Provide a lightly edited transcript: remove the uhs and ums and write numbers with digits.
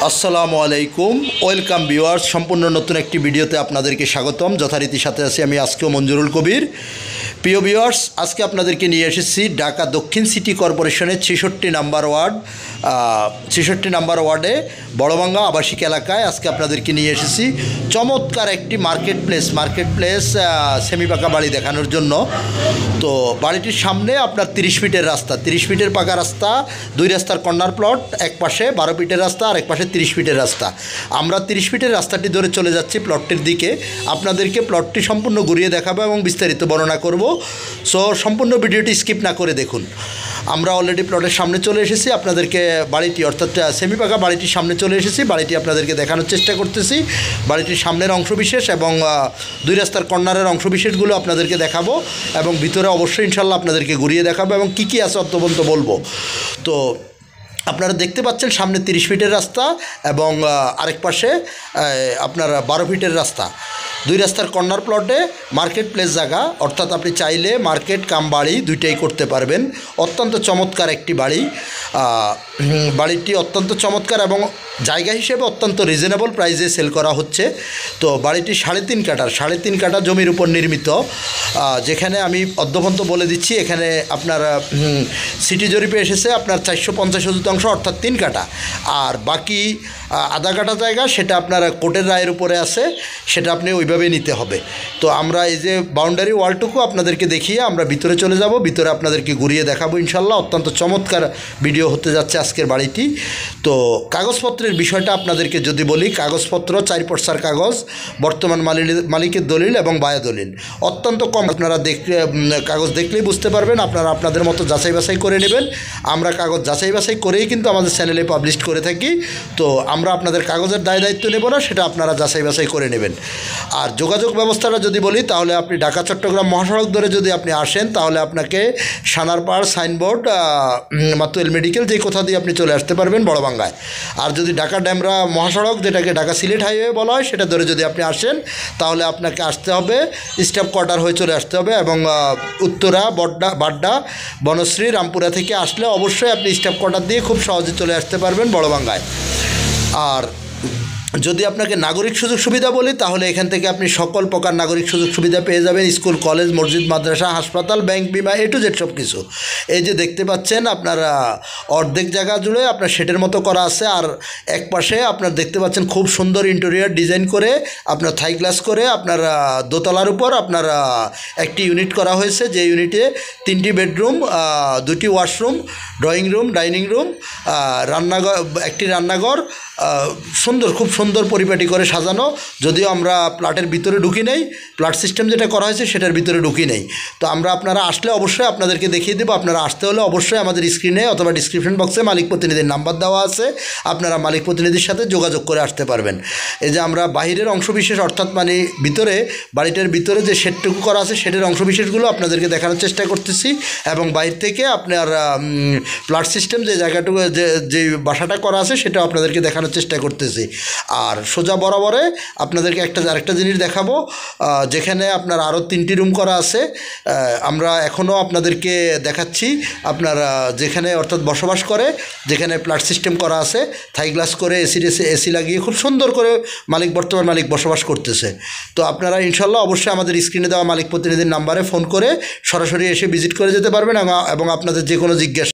আসসালামু আলাইকুম, welcome viewers. সম্পূর্ণ নতুন একটি ভিডিওতে আপনাদেরকে স্বাগতম। যথারীতির সাথে আছি আমি আজকেও মঞ্জুরুল কবির। প্রিয় ভিউয়ার্স, আজকে আপনাদেরকে নিয়ে এসেছি ঢাকা দক্ষিণ সিটি কর্পোরেশনের ৬৬ নাম্বার ওয়ার্ডে বড়ভাঙ্গা আবাসিক এলাকায় আজকে আপনাদেরকে নিয়ে এসেছি চমৎকার একটি মার্কেট প্লেস সেমি পাকা বাড়ি দেখানোর জন্য। তো বাড়িটির সামনে আপনার 30 ফিটের রাস্তা, 30 ফিটের পাকা রাস্তা, দুই রাস্তার কর্নার প্লট, এক পাশে 12 ফিটের রাস্তা আর এক পাশে 30 ফিটের রাস্তা। আমরা 30 ফিটের রাস্তাটি ধরে চলে যাচ্ছি প্লটটির দিকে। আপনাদেরকে প্লটটি সম্পূর্ণ ঘুরিয়ে দেখাবো এবং বিস্তারিত বর্ণনা করব। সো সম্পূর্ণ ভিডিওটি স্কিপ না করে দেখুন। আমরা অলরেডি প্লটের সামনে চলে এসেছি। আপনাদেরকে বাড়িটি অর্থাৎ সেমি পাকা বাড়িটির সামনে চলে এসেছি। বাড়িটি আপনাদেরকে দেখানোর চেষ্টা করতেছি। বাড়িটির সামনের অংশবিশেষ এবং দুই রাস্তার কর্নারের অংশবিশেষগুলো আপনাদেরকে দেখাবো এবং ভিতরে অবশ্যই ইনশাল্লাহ আপনাদেরকে ঘুরিয়ে দেখাবো এবং কী কী আছে অত্যন্ত বলবো। তো আপনারা দেখতে পাচ্ছেন সামনে 30 ফিটের রাস্তা এবং আরেক পাশে আপনার 12 ফিটের রাস্তা। দুই রাস্তার কর্নার প্লটে মার্কেট প্লেস জায়গা, অর্থাৎ আপনি চাইলে মার্কেট কাম বাড়ি দুইটাই করতে পারবেন। অত্যন্ত চমৎকার একটি বাড়ি। বাড়িটি অত্যন্ত চমৎকার এবং জায়গা হিসেবে অত্যন্ত রিজনেবল প্রাইসে সেল করা হচ্ছে। তো বাড়িটি 3.5 কাঠা জমির উপর নির্মিত, যেখানে আমি অদ্যপন্ত বলে দিচ্ছি এখানে আপনার সিটি জরিপে এসেছে আপনার 450 শতাংশ অর্থাৎ 3 কাঠা, আর বাকি আধা কাঠা জায়গা সেটা আপনার কোর্টের রায়ের উপরে আছে, সেটা আপনি ওইভাবেই নিতে হবে। তো আমরা এই যে বাউন্ডারি ওয়ালটুকু আপনাদেরকে দেখিয়ে আমরা ভিতরে চলে যাব, ভিতরে আপনাদেরকে ঘুরিয়ে দেখাবো ইনশাল্লাহ। অত্যন্ত চমৎকার ভিডিও হতে যাচ্ছে আজকের বাড়িটি। তো কাগজপত্রের বিষয়টা আপনাদেরকে যদি বলি, কাগজপত্র 4 পর্সার কাগজ, বর্তমান মালিকের দলিল এবং বায়া দলিল অত্যন্ত কম। আপনারা কাগজ দেখলেই বুঝতে পারবেন, আপনারা আপনাদের মতো যাচাই বাছাই করে নেবেন। আমরা কাগজ যাচাই বাছাই করেই কিন্তু আমাদের চ্যানেলে পাবলিশ করে থাকি। তো আমরা আপনাদের কাগজের দায়িত্ব নেব না, সেটা আপনারা যাচাই বাছাই করে নেবেন। আর যোগাযোগ ব্যবস্থাটা যদি বলি, তাহলে আপনি ঢাকা চট্টগ্রাম মহাসড়ক ধরে যদি আপনি আসেন, তাহলে আপনাকে সানারপাড় সাইনবোর্ড মাতুয়েল মেডিকেল যে কোথা দিয়ে আপনি চলে আসতে পারবেন বড়ভাঙ্গায়। আর যদি ঢাকা ড্যামরা মহাসড়ক, যেটাকে ঢাকা সিলেট হাইওয়ে বলা হয়, সেটা ধরে যদি আপনি আসেন, তাহলে আপনাকে আসতে হবে স্টাফ কোয়ার্টার হয়ে চলে আসতে হবে এবং উত্তরা বাড্ডা বনশ্রী রামপুরা থেকে আসলে অবশ্যই আপনি স্টাফ কোয়ার্টার দিয়ে খুব সহজে চলে আসতে পারবেন বড়ভাঙ্গায়। আর যদি আপনাকে নাগরিক সুযোগ সুবিধা বলি, তাহলে এখান থেকে আপনি সকল প্রকার নাগরিক সুযোগ সুবিধা পেয়ে যাবেন। স্কুল, কলেজ, মসজিদ, মাদ্রাসা, হাসপাতাল, ব্যাংক, বিমা, A to Z সব কিছু। এই যে দেখতে পাচ্ছেন আপনার অর্ধেক জায়গা জুড়ে আপনার শেডের মতো করা আছে, আর এক পাশে আপনার দেখতে পাচ্ছেন খুব সুন্দর ইন্টেরিয়র ডিজাইন করে আপনার থাই গ্লাস করে আপনার দোতলার উপর আপনার একটি ইউনিট করা হয়েছে, যে ইউনিটে 3টি বেডরুম, 2টি washroom, drawing room, dining room, রান্নাঘর, একটি রান্নাঘর, খুব সুন্দর পরিপাটি করে সাজানো। যদিও আমরা প্লাটের ভিতরে ঢুকি নেই, প্লাট সিস্টেম যেটা করা হয়েছে সেটার ভিতরে ঢুকি নেই। তো আপনারা আসলে অবশ্যই আপনাদেরকে দেখিয়ে দেবো। আপনারা আসতে হলে অবশ্যই আমাদের স্ক্রিনে অথবা ডিসক্রিপশন বক্সে মালিক প্রতিনিধির নাম্বার দেওয়া আছে, আপনারা মালিক প্রতিনিধির সাথে যোগাযোগ করে আসতে পারবেন। এই যে আমরা বাহিরের অংশবিশেষ, অর্থাৎ মানে বাড়িটার ভিতরে যে শেডটুকু করা আছে শেডের অংশবিশেষগুলো আপনাদেরকে দেখানোর চেষ্টা করতেছি এবং বাইরে থেকে আপনার প্লাট সিস্টেম যে জায়গাটুকু যে বাসাটা করা আছে সেটাও আপনাদেরকে দেখানোর চেষ্টা করতেছি। আর সোজা বরাবরে আপনাদেরকে আরেকটা জিনিস দেখাবো, যেখানে আপনার আরও 3টি রুম করা আছে। আমরা এখনও আপনাদেরকে দেখাচ্ছি আপনার যেখানে অর্থাৎ বসবাস করে, যেখানে প্লাট সিস্টেম করা আছে, থাই গ্লাস করে এসি লাগিয়ে খুব সুন্দর করে বর্তমান মালিক বসবাস করতেছে। তো আপনারা ইনশাল্লাহ অবশ্যই আমাদের স্ক্রিনে দেওয়া মালিক প্রতিনিধির নাম্বারে ফোন করে সরাসরি এসে ভিজিট করে যেতে পারবেন এবং আপনাদের যে কোনো জিজ্ঞাসা